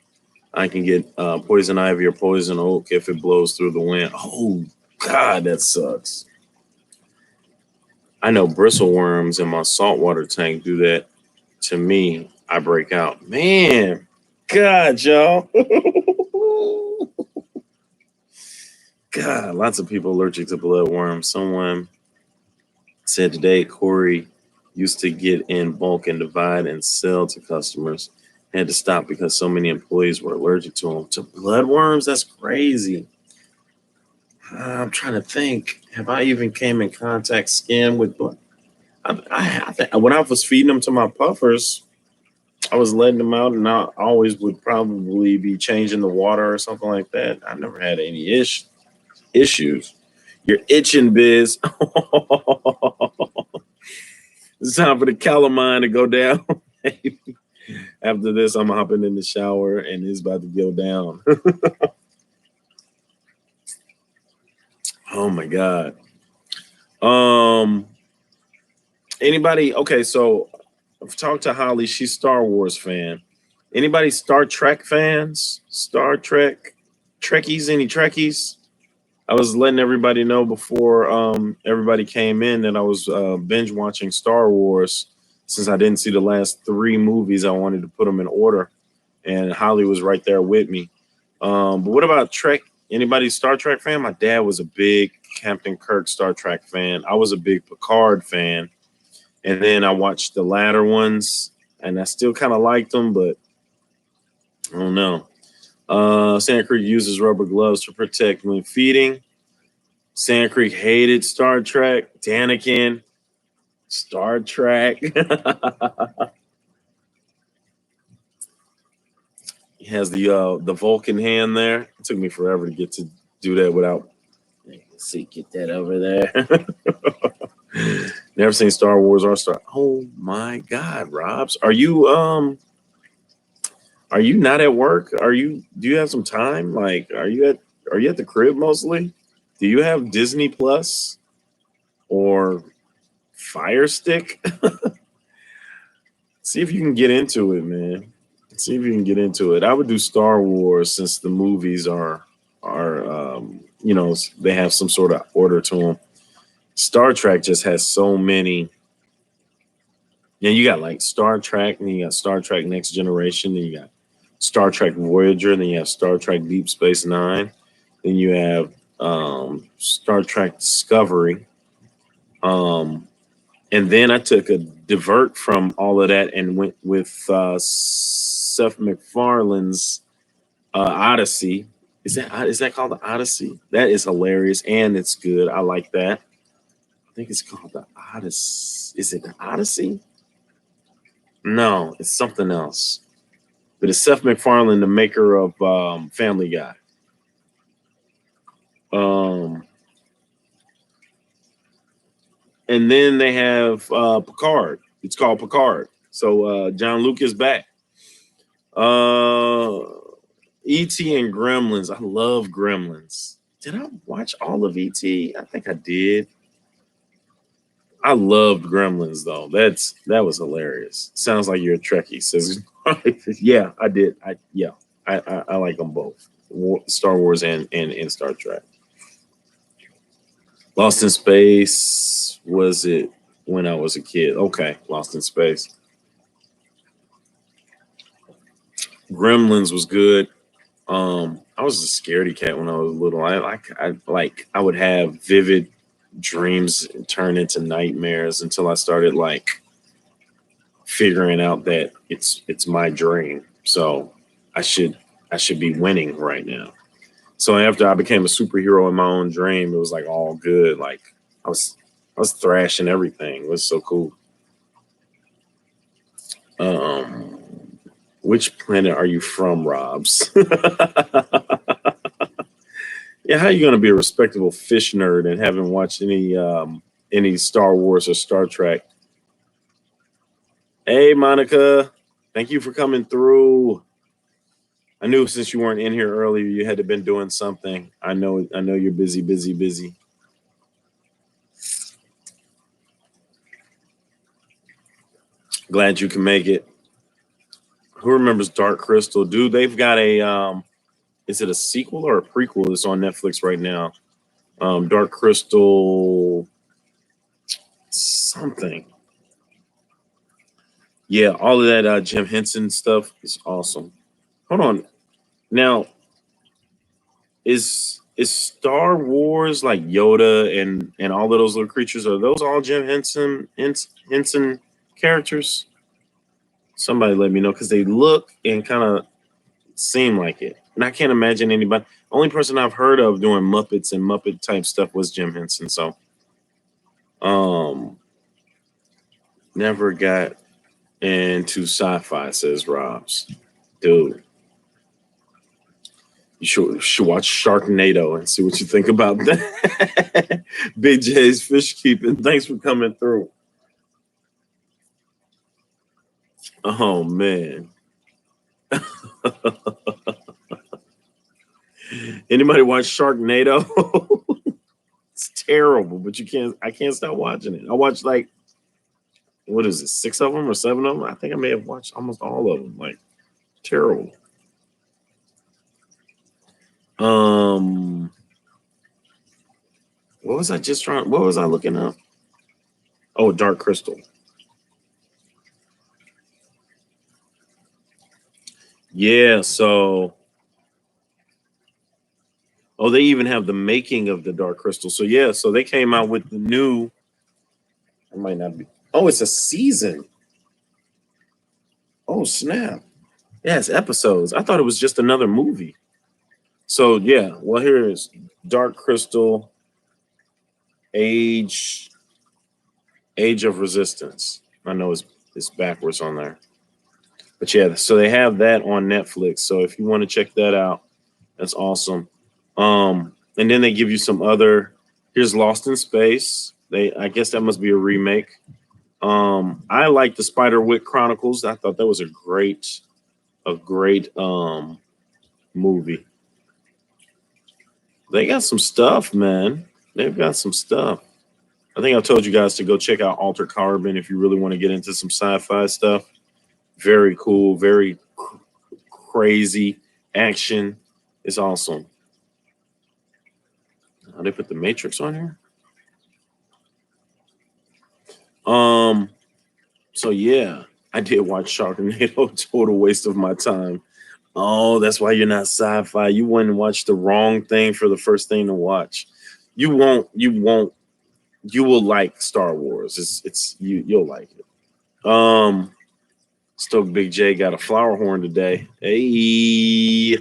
I can get poison ivy or poison oak if it blows through the wind. Oh God, that sucks. I know bristleworms in my saltwater tank do that to me. I break out. Man, God, y'all. God, lots of people allergic to bloodworms. Someone said today Corey used to get in bulk and divide and sell to customers. Had to stop because so many employees were allergic to them. To bloodworms? That's crazy. I'm trying to think. Have I even came in contact skin with blood? I think when I was feeding them to my puffers, I was letting them out, and I always would probably be changing the water or something like that. I never had any issues. You're itching, Biz. It's time for the calamine to go down. After this, I'm hopping in the shower, and it's about to go down. Oh my God. Anybody? Okay, so I've talked to Holly. She's Star Wars fan. Anybody Star Trek fans? Star Trek Trekkies? Any Trekkies? I was letting everybody know before everybody came in that I was binge watching Star Wars. Since I didn't see the last 3 movies, I wanted to put them in order, and Holly was right there with me. But what about Trek? Anybody Star Trek fan? My dad was a big Captain Kirk Star Trek fan. I was a big Picard fan, and then I watched the latter ones, and I still kind of liked them, but I don't know. Sand Creek uses rubber gloves to protect when feeding. Sand Creek hated Star Trek. Danikin, Star Trek. He has the Vulcan hand there. It took me forever to get to do that without. Let's see, get that over there. Never seen Star Wars or Star. Oh my God, Robs, are you not at work? Do you have some time? Like, are you at the crib mostly? Do you have Disney Plus or Fire Stick? See if you can get into it, man. See if you can get into it. I would do Star Wars since the movies are they have some sort of order to them. Star Trek just has so many. Yeah, you got like Star Trek, and you got Star Trek Next Generation, then you got Star Trek Voyager, then you have Star Trek Deep Space Nine, then you have Star Trek Discovery. And then I took a divert from all of that and went with Seth MacFarlane's Odyssey. Is that called the Odyssey? That is hilarious and it's good. I like that. I think it's called the Odyssey. Is it the Odyssey? No, it's something else. But it's Seth MacFarlane, the maker of Family Guy. And then they have Picard. It's called Picard. So Jean-Luc is back. E.T. and Gremlins. I love Gremlins. Did I watch all of E.T.? I think I did. I loved Gremlins though. That was hilarious. Sounds like you're a Trekkie. Says, yeah, I did. I like them both. Star Wars and Star Trek. Lost in Space, was it when I was a kid? Okay, Lost in Space. Gremlins was good. I was a scaredy cat when I was little. I would have vivid dreams turn into nightmares until I started like figuring out that it's my dream. So I should be winning right now. So after I became a superhero in my own dream, it was like all good. Like I was thrashing everything. It was so cool. Which planet are you from, Robs? Yeah, how are you gonna be a respectable fish nerd and haven't watched any Star Wars or Star Trek? Hey, Monica, thank you for coming through. I knew since you weren't in here earlier, you had to been doing something. I know you're busy. Glad you can make it. Who remembers Dark Crystal? Dude, they've got a is it a sequel or a prequel that's on Netflix right now? Dark Crystal something. Yeah, all of that Jim Henson stuff is awesome. Hold on. Now, is Star Wars like Yoda and all of those little creatures? Are those all Jim Henson characters? Somebody let me know because they look and kind of seem like it. And I can't imagine anybody. Only person I've heard of doing Muppets and Muppet type stuff was Jim Henson. So, never got into sci-fi, says Robs. Dude, you should watch Sharknado and see what you think about that. Big J's Fish Keeping. Thanks for coming through. Oh man. Anybody watch Sharknado? It's terrible, but I can't stop watching it. I watched like, what is it, 6 of them or 7 of them? I think I may have watched almost all of them. Like, terrible. What was I looking up? Oh, Dark Crystal. Yeah, so they even have the making of the Dark Crystal. So yeah, so they came out with the new. It might not be. Oh, it's a season. Oh, snap. Yeah, it's episodes. I thought it was just another movie. So yeah, well, here is Dark Crystal Age of Resistance. I know it's backwards on there. But yeah, so they have that on Netflix. So if you want to check that out, that's awesome. And then they give you some other. Here's Lost in Space. I guess that must be a remake. I like the Spiderwick Chronicles. I thought that was a great movie. They got some stuff, man. They've got some stuff. I think I told you guys to go check out Altered Carbon if you really want to get into some sci-fi stuff. Very cool, very crazy action. It's awesome. Oh, they put the Matrix on here? So yeah, I did watch Sharknado. Total waste of my time. Oh, that's why you're not sci-fi. You went and watched the wrong thing for the first thing to watch. You won't. You won't. You will like Star Wars. It's you. You'll like it. Stoke Big J got a flower horn today. Hey,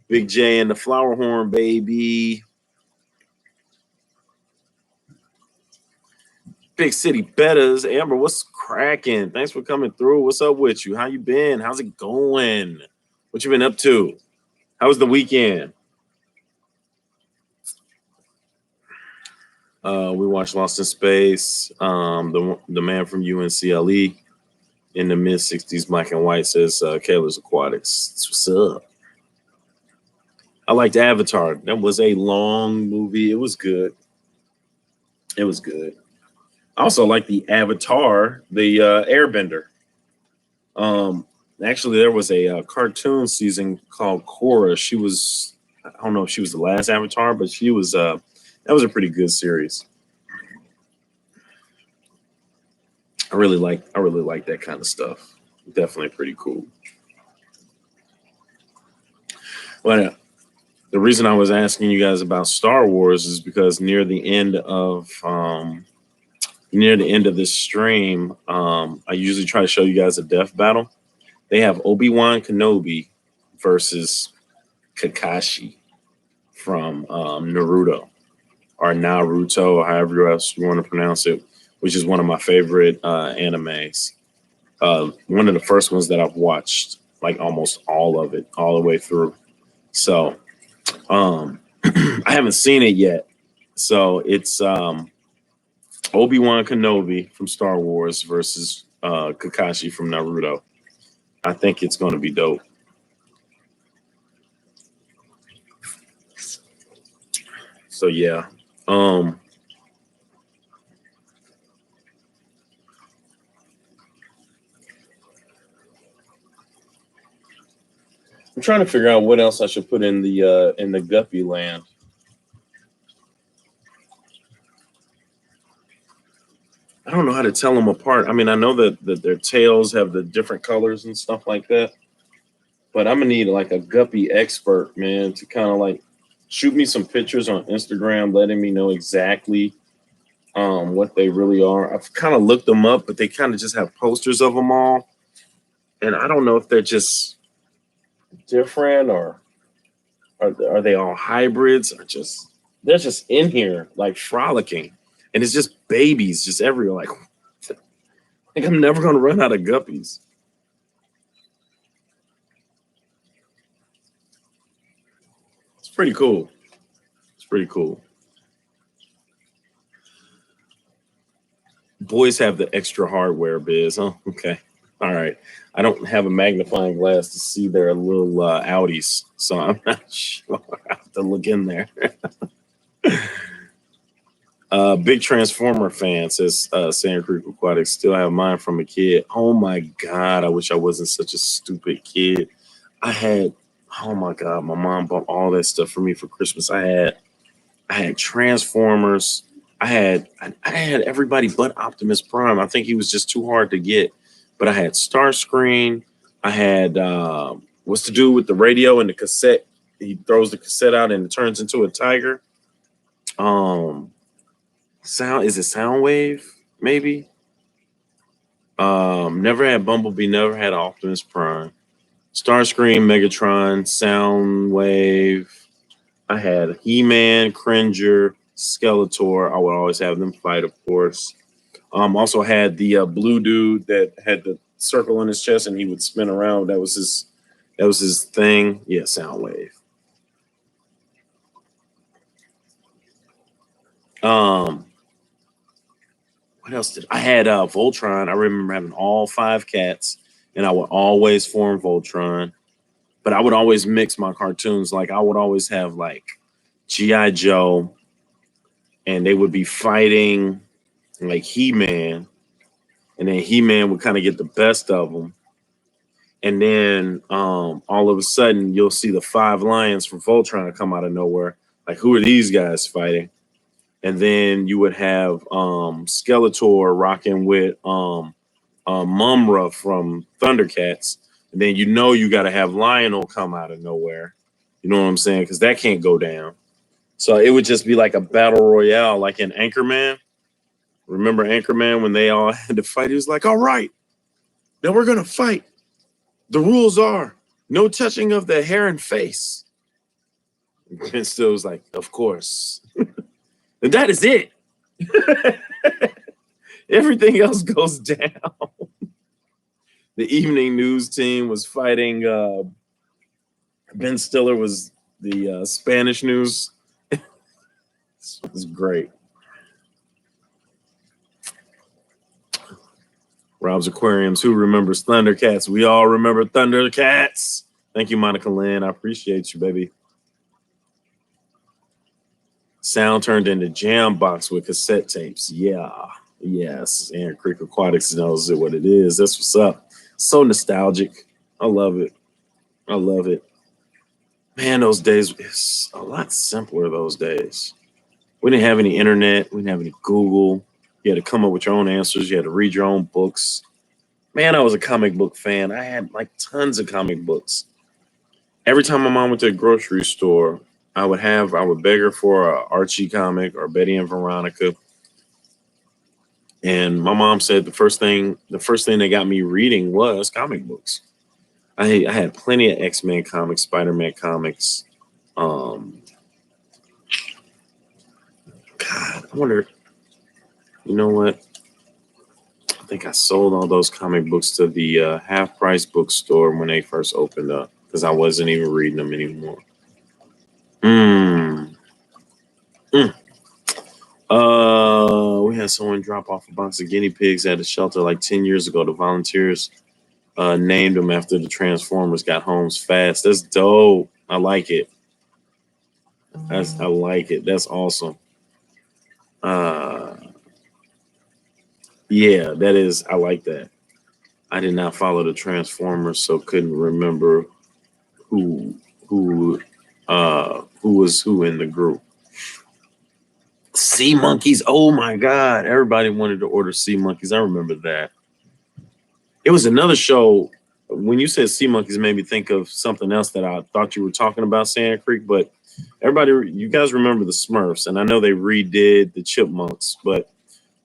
Big J and the flower horn, baby. Big City Bettas. Amber, what's cracking? Thanks for coming through. What's up with you? How you been? How's it going? What you been up to? How was the weekend? We watched Lost in Space. The man from UNCLE in the mid '60s, black and white, says Kaler's Aquatics. That's what's up. I liked Avatar. That was a long movie. It was good. It was good. I also like the Avatar, the Airbender. Actually, there was a cartoon season called Korra. She was, I don't know if she was the last Avatar, but she was. That was a pretty good series. I really like that kind of stuff. Definitely pretty cool. But the reason I was asking you guys about Star Wars is because near the end of this stream, I usually try to show you guys a death battle. They have Obi-Wan Kenobi versus Kakashi from Naruto or Naruto, however else you want to pronounce it, which is one of my favorite animes. One of the first ones that I've watched, like almost all of it, all the way through. So I haven't seen it yet. So it's Obi-Wan Kenobi from Star Wars versus Kakashi from Naruto. I think it's going to be dope. So yeah. I'm trying to figure out what else I should put in the Guppy land. I don't know how to tell them apart. I mean, I know that their tails have the different colors and stuff like that, but I'm gonna need like a Guppy expert, man, to kind of like shoot me some pictures on Instagram, letting me know exactly what they really are. I've kind of looked them up, but they kind of just have posters of them all, and I don't know if they're just different or are they all hybrids or just they're just in here like frolicking. And it's just babies just everywhere. Like, I think I'm never going to run out of guppies. It's pretty cool. It's pretty cool. Boys have the extra hardware biz, huh? Okay. All right. I don't have a magnifying glass to see their little Audis, so I'm not sure. I have to look in there. Big Transformer fan, says Sand Creek Aquatics. Still have mine from a kid. Oh my God, I wish I wasn't such a stupid kid. Oh my God, my mom bought all that stuff for me for Christmas. I had Transformers. I had everybody but Optimus Prime. I think he was just too hard to get. But I had Starscream. I had what's to do with the radio and the cassette. He throws the cassette out and it turns into a tiger. Is it Soundwave? Maybe. Never had Bumblebee, never had Optimus Prime. Starscream, Megatron, Soundwave. I had He-Man, Cringer, Skeletor. I would always have them fight, of course. Also had the blue dude that had the circle on his chest and he would spin around. That was his thing. Yeah, Soundwave. What else did I had Voltron? I remember having all 5 cats, and I would always form Voltron. But I would always mix my cartoons. Like I would always have like G.I. Joe, and they would be fighting like He-Man, and then He-Man would kind of get the best of them. And then all of a sudden, you'll see the 5 lions from Voltron come out of nowhere. Like, who are these guys fighting? And then you would have Skeletor rocking with Mumra from Thundercats, and then you got to have Lionel come out of nowhere. You know what I'm saying? Because that can't go down. So it would just be like a battle royale, like in Anchorman. Remember Anchorman when they all had to fight? He was like, "All right, now we're gonna fight. The rules are no touching of the hair and face." And still was like, "Of course," and that is it. Everything else goes down. The evening news team was fighting. Ben Stiller was the Spanish news. It was great. Rob's Aquariums. Who remembers Thundercats? We all remember Thundercats. Thank you, Monica Lynn. I appreciate you, baby. Sound turned into jam box with cassette tapes. Yeah. Yes. Aaron Creek Aquatics knows what it is. That's what's up. So nostalgic. I love it. I love it. Man, those days, it's a lot simpler those days. We didn't have any internet. We didn't have any Google. You had to come up with your own answers. You had to read your own books. Man, I was a comic book fan. I had like tons of comic books. Every time my mom went to a grocery store, I would beg her for a Archie comic or Betty and Veronica. And my mom said the first thing they got me reading was comic books. I had plenty of X-Men comics, Spider-Man comics. God, I wonder, you know what? I think I sold all those comic books to the half-price bookstore when they first opened up because I wasn't even reading them anymore. We had someone drop off a box of guinea pigs at a shelter like 10 years ago. The volunteers named them after the Transformers got homes fast. That's dope. I like it. I like it. That's awesome. Yeah, that is. I like that. I did not follow the Transformers, so couldn't remember who was who in the group. Sea Monkeys. Oh my God. Everybody wanted to order Sea Monkeys. I remember that. It was another show. When you said Sea Monkeys, it made me think of something else that I thought you were talking about, Sand Creek. But you guys remember the Smurfs, and I know they redid the Chipmunks, but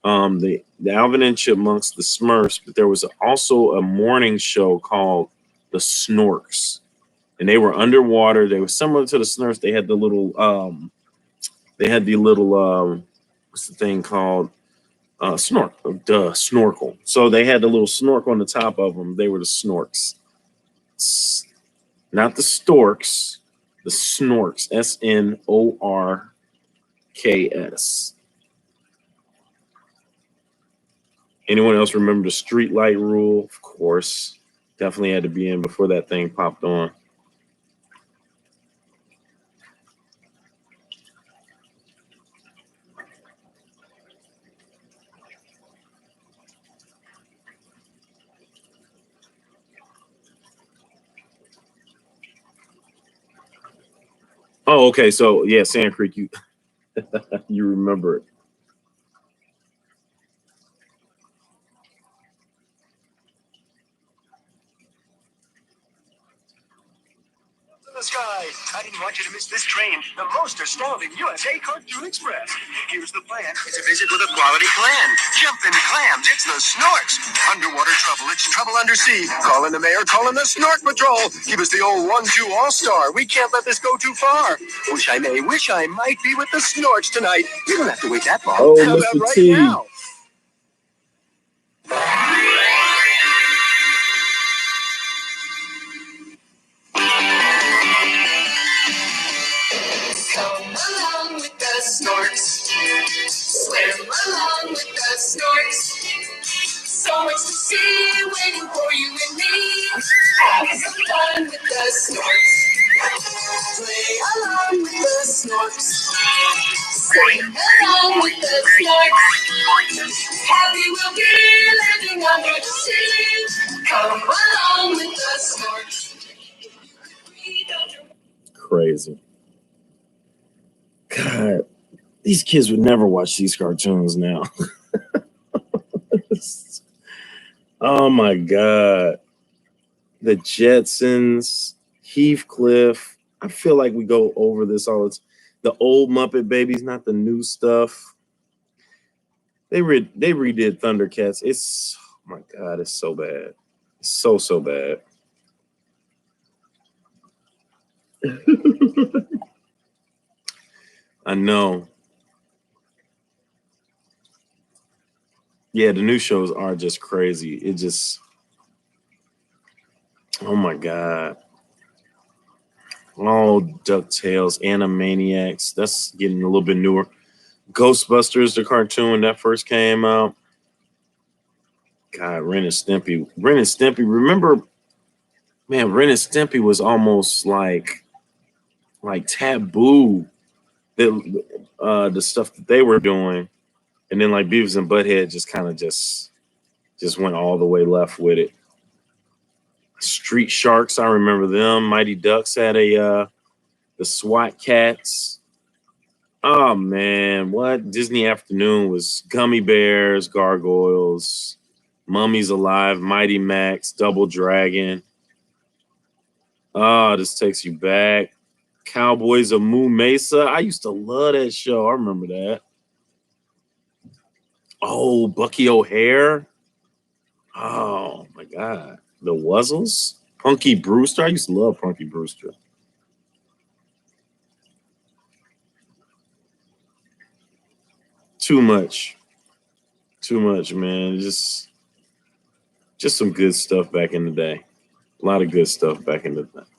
the Alvin and Chipmunks, the Smurfs, but there was also a morning show called the Snorks, and they were underwater. They were similar to the Smurfs. They had the little what's the thing called? Snorkel. So they had the little snorkel on the top of them. They were the Snorks. Not the Storks, the Snorks. SNORKS. Anyone else remember the street light rule? Of course. Definitely had to be in before that thing popped on. Oh, okay. So yeah, Sand Creek, you you remember it. The sky. I didn't want you to miss this train, the most astounding USA Cartoon Express. Here's the plan. It's a visit with a quality clan. Jumping clams, it's the Snorks. Underwater trouble, it's trouble undersea. Calling the mayor, calling the Snork Patrol. Give us the old 1-2 All-Star. We can't let this go too far. Wish I might be with the Snorks tonight. You don't have to wait that long. Oh, How Mr. about right T. now? Come along with the Snorks. Swim along with the Snorks. So much to see waiting for you and me. Have some fun with the Snorks. Play along with the Snorks. Sing along with the Snorks. Happy we'll be living under the sea. Come along with the Snorks. Crazy. God, these kids would never watch these cartoons now. Oh my God. The Jetsons, Heathcliff. I feel like we go over this all the time. The old Muppet Babies, not the new stuff. They redid Thundercats. It's, oh my God, it's so bad. It's so bad. I know. Yeah, the new shows are just crazy. It just, oh my God. Oh, DuckTales, Animaniacs. That's getting a little bit newer. Ghostbusters, the cartoon that first came out. God, Ren and Stimpy. Ren and Stimpy. Remember, man, Ren and Stimpy was almost like taboo. The stuff that they were doing, and then like Beavis and Butthead just kind of just went all the way left with it. Street Sharks, I remember them. Mighty Ducks had the SWAT Cats. Oh man, what Disney Afternoon was Gummy Bears, Gargoyles, Mummies Alive, Mighty Max, Double Dragon. Oh, this takes you back. Cowboys of Moo Mesa. I used to love that show. I remember that. Oh, Bucky O'Hare. Oh my God. The Wuzzles. Punky Brewster. I used to love Punky Brewster. Too much. Too much, man. Just some good stuff back in the day. A lot of good stuff back in the day.